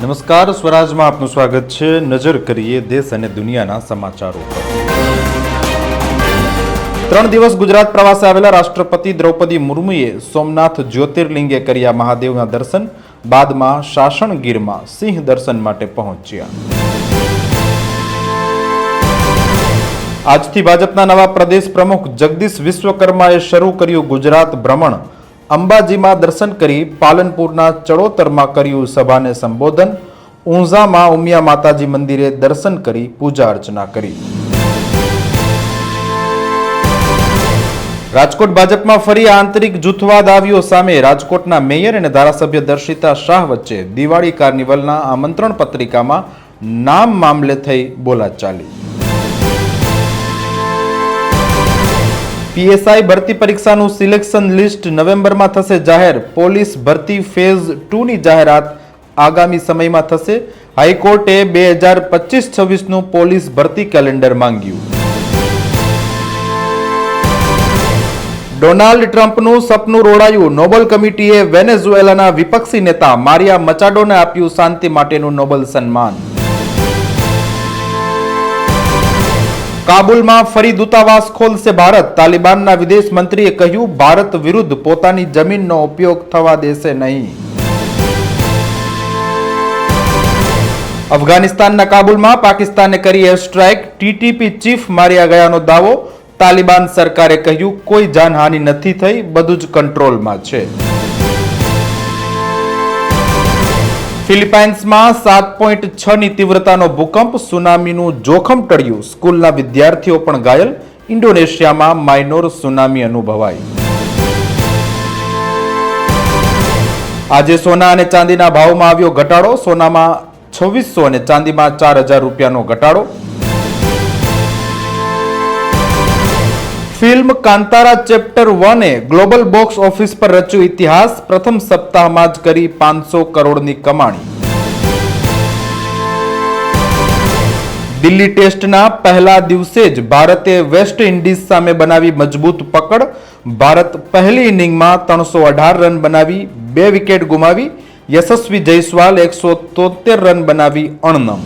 નમસ્કાર, સ્વરાજમાં આપનું સ્વાગત છે. નજર કરીએ દેશ અને દુનિયાના સમાચારો પર. 3 દિવસ ગુજરાત પ્રવાસે આવેલા રાષ્ટ્રપતિ દ્રૌપદી મુર્મુએ સોમનાથ જ્યોતિર્લિંગે કર્યા મહાદેવના દર્શન. બાદમાં શાસણગીરમાં સિંહ દર્શન માટે પહોંચ્યા. આજથી ભાજપના નવા પ્રદેશ પ્રમુખ જગદીશ વિશ્વકર્માએ શરૂ કર્યું ગુજરાત ભ્રમણ. અંબાજીમાં દર્શન કરી પાલનપુરના ચડોતરમાં કર્યું સભાને સંબોધન. ઊંઝામાં ઉમિયા માતાજી મંદિરે દર્શન કરી પૂજા અર્ચના કરી. રાજકોટ ભાજપમાં ફરી આંતરિક જૂથવાદ આવ્યો સામે. રાજકોટના મેયર અને ધારાસભ્ય દર્શિતા શાહ વચ્ચે દિવાળી કાર્નિવલના આમંત્રણ પત્રિકામાં નામ મામલે થઈ બોલાચાલી. પીએસઆઈ ભરતી પરીક્ષાનું સિલેક્શન લિસ્ટ નવેમ્બરમાં થશે જાહેર. પોલીસ ભરતી ફેઝ 2 ની જાહેરાત આગામી સમયમાં થશે. હાઈકોર્ટે 2025-26નું પોલીસ ભરતી કેલેન્ડર માંગ્યું. ડોનાલ્ડ ટ્રમ્પનું સપનું રોડાયું. નોબેલ કમિટીએ વેનેઝુએલાના વિપક્ષી નેતા મારિયા મચાડોને આપ્યું શાંતિ માટેનું નોબેલ સન્માન. કાબુલમાં ફરી દૂતાવાસ ખોલશે ભારત. તાલિબાનના વિદેશ મંત્રીએ કહ્યું ભારત વિરુદ્ધ પોતાની જમીનનો ઉપયોગ થવા દેશે નહીં. અફઘાનિસ્તાનના કાબુલમાં પાકિસ્તાને કરી એર સ્ટ્રાઇક. ટીટીપી ચીફ માર્યા ગયાનો દાવો. તાલિબાન સરકારે કહ્યું કોઈ જાનહાનિ નથી થઈ, બધું જ કંટ્રોલમાં છે. ફિલિપાઇન્સમાં 7.6 ની તીવ્રતાનો ભૂકંપ. સુનામીનું જોખમ ટળ્યું. સ્કૂલના વિદ્યાર્થીઓ પણ ઘાયલ. ઇન્ડોનેશિયામાં માઇનોર સુનામી અનુભવાઈ. આજે સોના અને ચાંદીના ભાવમાં આવ્યો ઘટાડો. સોનામાં 2600 અને ચાંદીમાં 4000 રૂપિયાનો ઘટાડો. ફિલ્મ કાંતારા ચેપ્ટર 1 એ ગ્લોબલ બોક્સ ઓફિસ પર રચ્યું ઇતિહાસ. પ્રથમ સપ્તાહમાં જ કરી 500 કરોડની કમાણી. દિલ્હી ટેસ્ટના પહેલા દિવસે જ ભારતે વેસ્ટ ઇન્ડિઝ સામે બનાવી મજબૂત પકડ. ભારત પહેલી ઇનિંગમાં 318 રન બનાવી 2 વિકેટ ગુમાવી. યશસ્વી જયસ્વાલ 173 રન બનાવી અણનમ.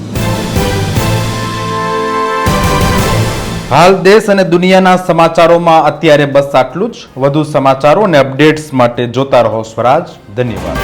હાલ દેશ અને દુનિયાના સમાચારોમાં અત્યારે બસ આટલું જ. વધુ સમાચારો અને અપડેટ્સ માટે જોતા રહો સ્વરાજ. ધન્યવાદ.